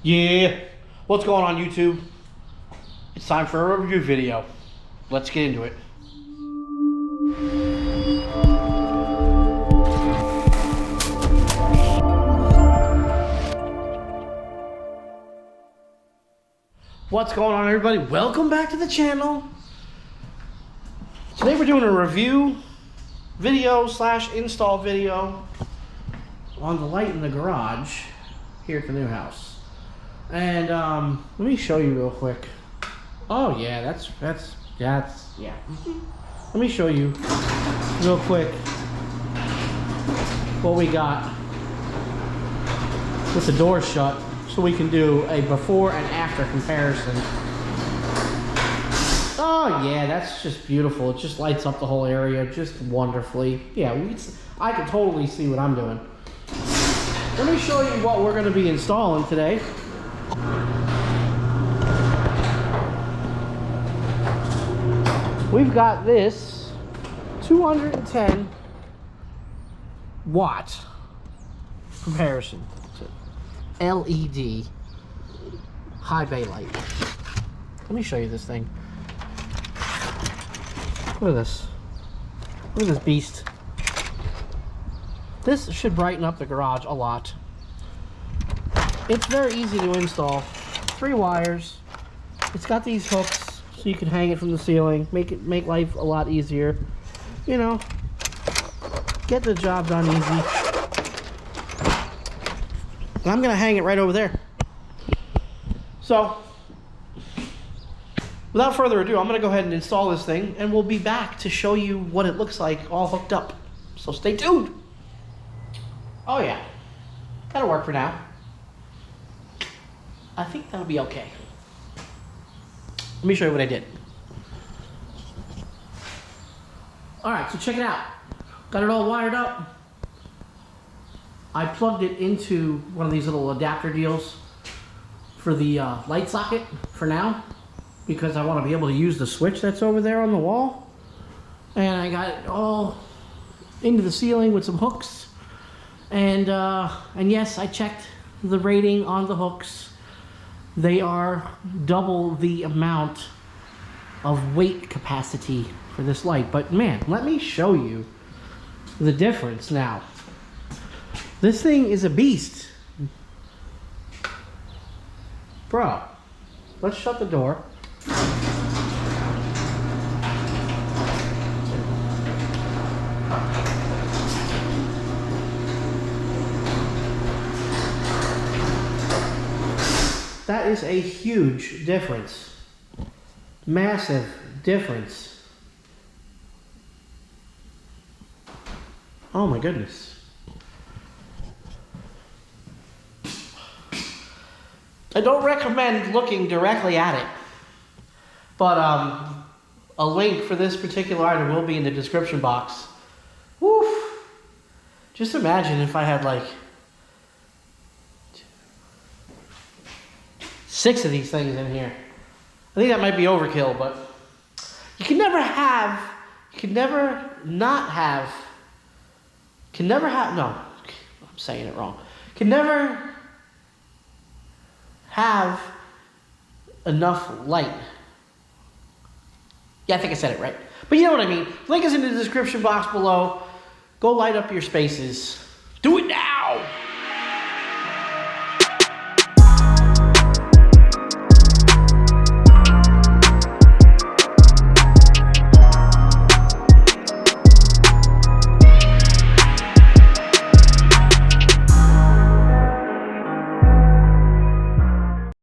Yeah, what's going on YouTube? It's time for a review video. Let's get into it. What's going on, everybody? Welcome back to the channel. Today we're doing a review video slash install video on the light in the garage here at the new house. And let me show you real quick. Oh yeah, that's yeah. Let me show you real quick what we got with the door shut, so we can do a before and after comparison. Oh yeah, that's just beautiful. It just lights up the whole area just wonderfully. Yeah, I can totally see what I'm doing. Let me show you what we're going to be installing today. We've got this 210 watt comparison to LED high bay light. Let me show you this thing. Look at this. Look at this beast. This should brighten up the garage a lot. It's very easy to install. 3 wires. It's got these hooks so you can hang it from the ceiling. Make life a lot easier. You know, get the job done easy. And I'm gonna hang it right over there. So, without further ado, I'm gonna go ahead and install this thing, and we'll be back to show you what it looks like all hooked up. So stay tuned. Oh yeah, that'll work for now. I think that'll be okay. Let me show you what I did. All right, so check it out. Got it all wired up. I plugged it into one of these little adapter deals for the light socket for now, because I want to be able to use the switch that's over there on the wall. And I got it all into the ceiling with some hooks. And yes, I checked the rating on the hooks. They are double the amount of weight capacity for this light. But man, let me show you the difference now. This thing is a beast. Bro, let's shut the door. That is a huge difference. Massive difference. Oh my goodness. I don't recommend looking directly at it, but a link for this particular item will be in the description box. Woof! Just imagine if I had like 6 of these things in here. I think that might be overkill, but you can never have, no, I'm saying it wrong. Can never have enough light. Yeah, I think I said it right. But you know what I mean. Link is in the description box below. Go light up your spaces. Do it now!